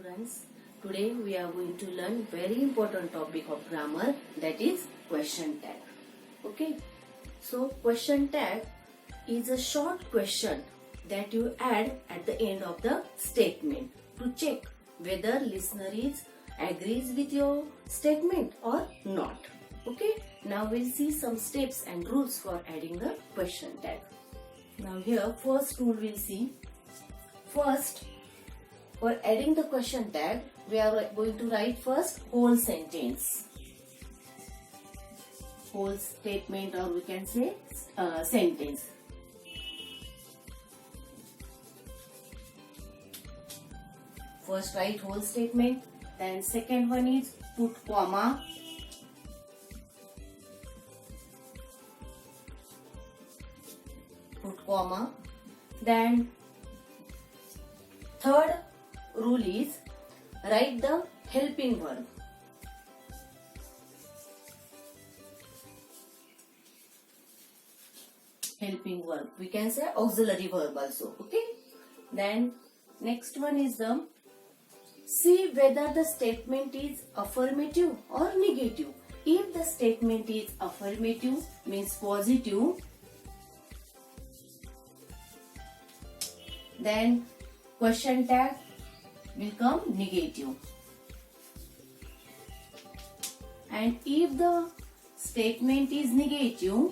students. Today we are going to learn very important topic of grammar, that is question tag. Okay. So question tag is a short question that you add at the end of the statement to check whether listener agrees with your statement or not. Okay. Now we'll see some steps and rules for adding the question tag. Now here first rule we'll see. First, for adding the question tag, we are going to write first whole sentence, whole statement, or we can say sentence. First write whole statement, then second one is put comma, then third rule is write the helping verb. Helping verb. We can say auxiliary verb also. Okay. Then next one is the see whether the statement is affirmative or negative. If the statement is affirmative, means positive, then question tag will come negative. And if the statement is negative,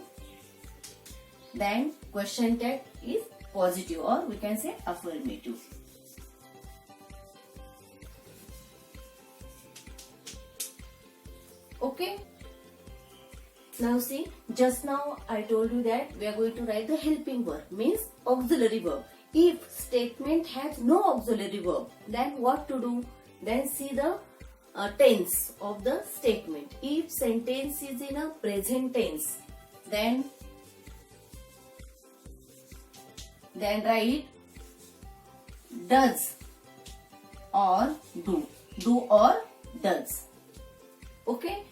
then question tag is positive, or we can say affirmative. Okay. Now see, just now I told you that we are going to write the helping verb, means auxiliary verb. If statement has no auxiliary verb, then what to do? Then see the tense of the statement. If sentence is in a present tense, then write does or do. Do or does. Okay?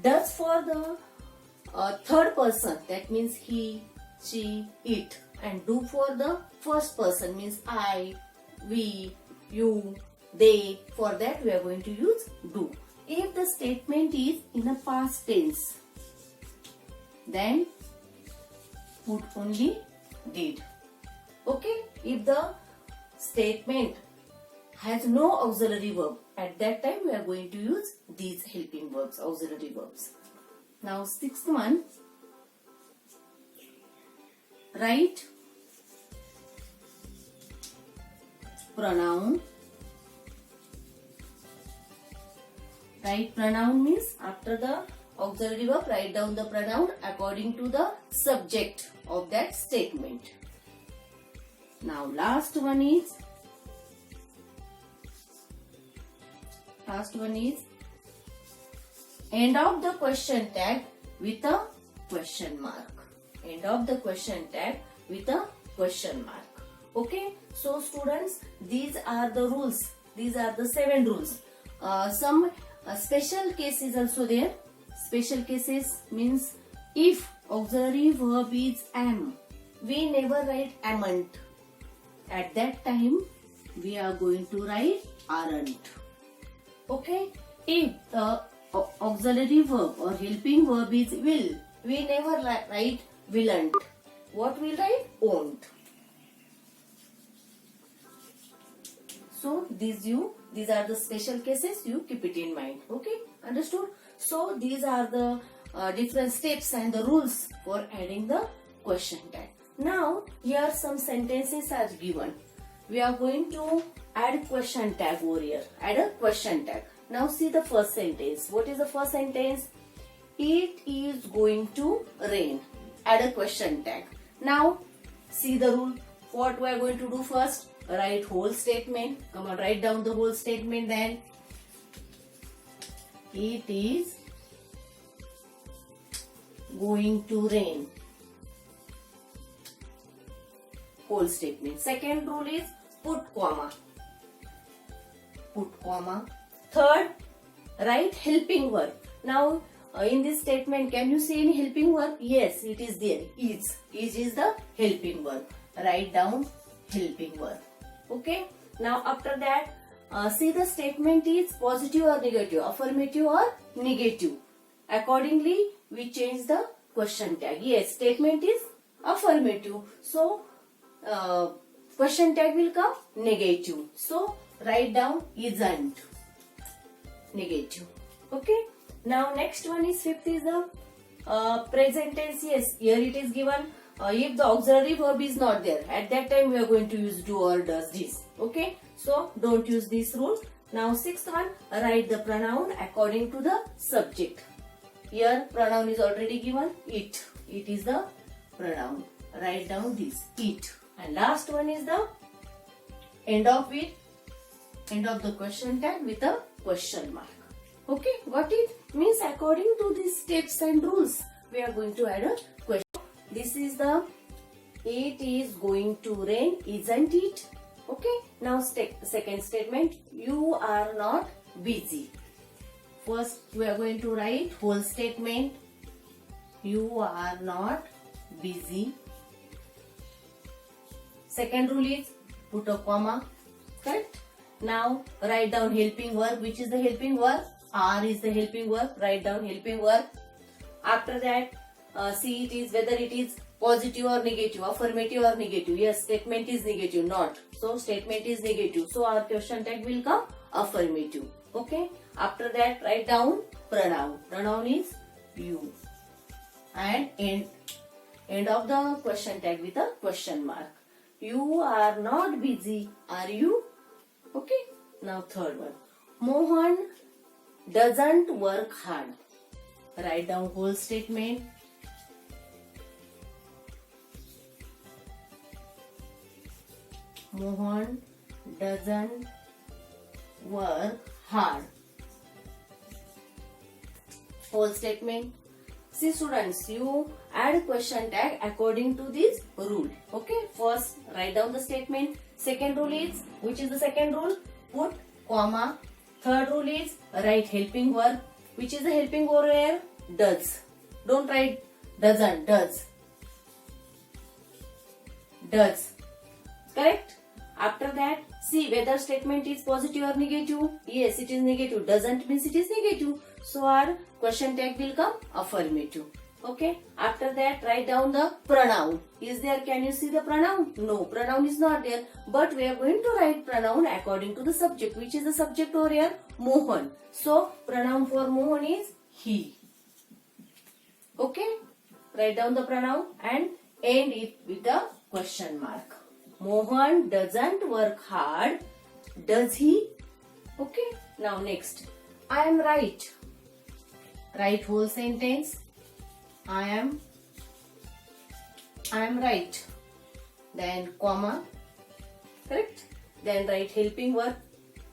Does for the third person, that means he, she, it. And do for the first person, means I, we, you, they. For that we are going to use do. If the statement is in a past tense, then put only did. Okay. If the statement has no auxiliary verb, at that time we are going to use these helping verbs, auxiliary verbs. Now sixth one, write pronoun. Write pronoun means after the auxiliary verb, write down the pronoun according to the subject of that statement. Now last one is end of the question tag with a question mark. End of the question tag with a question mark. Okay, so students, these are the rules. These are the 7 rules. Some special cases also there. Special cases means if auxiliary verb is am, we never write amn't. At that time, we are going to write aren't. Okay, if the auxiliary verb or helping verb is will, we never write willn't. What we write? Won't. So these are the special cases, you keep it in mind. Okay, understood? So these are the different steps and the rules for adding the question tag. Now here some sentences are given. We are going to add question tag over here. Add a question tag. Now see the first sentence. What is the first sentence? It is going to rain. Add a question tag. Now see the rule. What we are going to do first? Write whole statement. Come on, write down the whole statement then. It is going to rain. Whole statement. Second rule is put comma. Put comma. Third, write helping verb. Now in this statement, can you see any helping verb? Yes, it is there. Is. Is the helping verb. Write down helping verb. Okay. Now after that, see the statement is positive or negative, affirmative or negative. Accordingly, we change the question tag. Yes, statement is affirmative. So, question tag will come negative. So, write down isn't negative. Okay. Now, next one is fifth is the present tense. Yes, here it is given. If the auxiliary verb is not there, at that time we are going to use do or does this. Okay. So, don't use this rule. Now, sixth one, write the pronoun according to the subject. Here, pronoun is already given, it. It is the pronoun. Write down this, it. And last one is the end of the question tag with a question mark. Okay, got it? Means according to these steps and rules, we are going to add a question. This is the, it is going to rain, isn't it? Okay, now second statement, you are not busy. First, we are going to write whole statement. You are not busy. Second rule is put a comma. Correct? Now, write down helping verb. Which is the helping verb? Are is the helping verb. Write down helping verb. After that, see it is whether it is positive or negative, affirmative or negative. Yes, statement is negative, not. So, statement is negative. So, our question tag will come affirmative. Okay. After that, write down pronoun. Pronoun is you. And end of the question tag with a question mark. You are not busy, are you? Okay. Now third one. Mohan doesn't work hard. Write down whole statement. Mohan doesn't work hard. Whole statement. See students, you add question tag according to this rule. Okay, first write down the statement. Second rule is, which is the second rule? Put comma. Third rule is write helping verb. Which is the helping verb here? Does. Don't write doesn't, does. Does. Correct? After that, see whether statement is positive or negative. Yes, it is negative. Doesn't means it is negative. So our question tag will come affirmative. Okay. After that, write down the pronoun. Is there? Can you see the pronoun? No, pronoun is not there. But we are going to write pronoun according to the subject. Which is the subject over here? Mohan. So pronoun for Mohan is he. Okay. Write down the pronoun and end it with a question mark. Mohan doesn't work hard, does he? Okay. Now next. I am right. Write whole sentence. I am right. Then comma. Correct? Then write helping verb.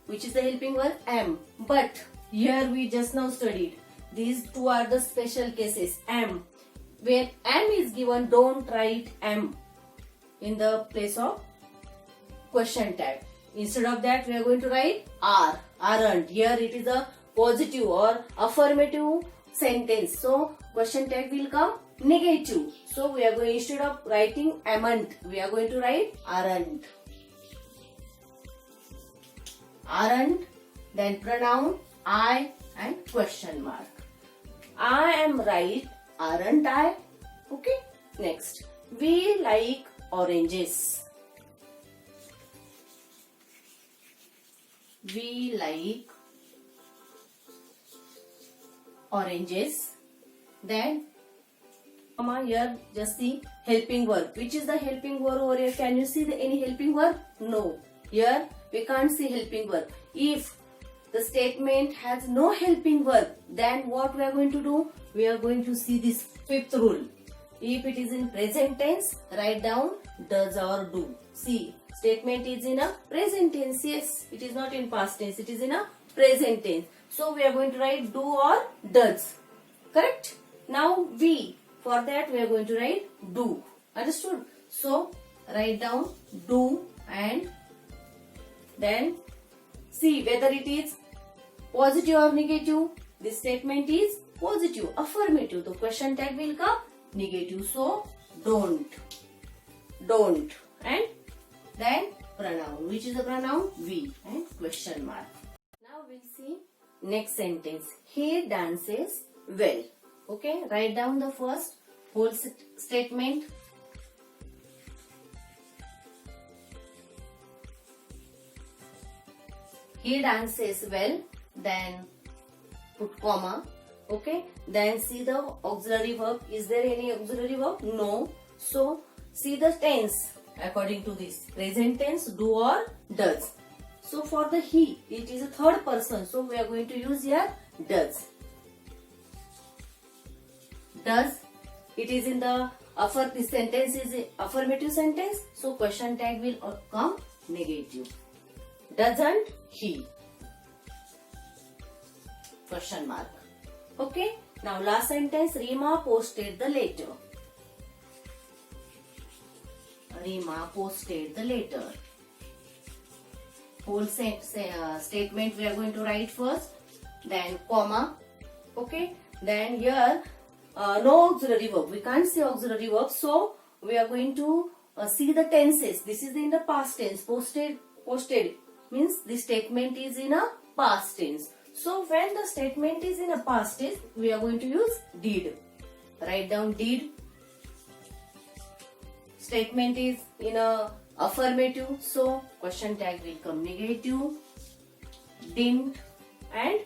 Which is the helping verb? Am. But here we just now studied. These two are the special cases. Am. Where am is given, don't write am in the place of question tag. Instead of that, we are going to write are, aren't. Here it is a positive or affirmative sentence. So, question tag will come negative. So, we are going, instead of writing amn't, we are going to write aren't. Aren't, then pronoun I and question mark. I am right, aren't I? Okay. Next, we like oranges. We like oranges. Then, comma, here just see helping verb. Which is the helping verb over here? Can you see any helping verb? No. Here we can't see helping verb. If the statement has no helping verb, then what we are going to do? We are going to see this fifth rule. If it is in present tense, write down does or do. See, statement is in a present tense. Yes, it is not in past tense. It is in a present tense. So, we are going to write do or does. Correct? Now, we. For that, we are going to write do. Understood? So, write down do and then see whether it is positive or negative. This statement is positive, affirmative. The question tag will come negative. So, don't. And then pronoun. Which is the pronoun? We and question mark. Now we'll see next sentence. He dances well. Okay, write down the first whole statement. He dances well, then put comma. Okay, then see the auxiliary verb. Is there any auxiliary verb? No. So see the tense according to this. Present tense, do or does. So for the he, it is a third person. So we are going to use here does. Does. It is in the this sentence is a affirmative sentence. So question tag will come negative. Doesn't he? Question mark. Okay. Now last sentence. Rima posted the letter. Rima posted the letter. Whole statement we are going to write first. Then comma. Okay. Then here no auxiliary verb. We can't see auxiliary verb. So we are going to see the tenses. This is in the past tense. Posted means the statement is in a past tense. So when the statement is in a past tense, we are going to use did. Write down did. Statement is in a affirmative, so question tag will come negative. Didn't and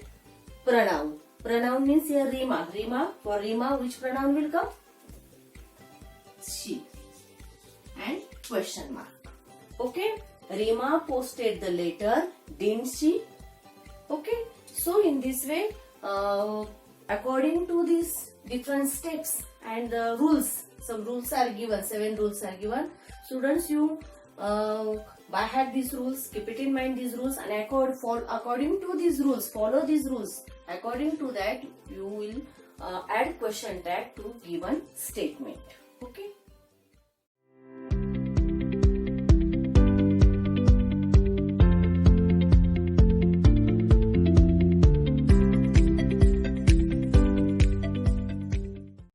pronoun. Pronoun means here Rima. Rima, for Rima, which pronoun will come? She. And question mark. Okay. Rima posted the letter, didn't she? Okay. So in this way, according to these different steps and the rules, some rules are given, 7 rules are given. Students, you by heart these rules, keep it in mind these rules, and according to these rules, follow these rules. According to that, you will add question tag to given statement. Okay.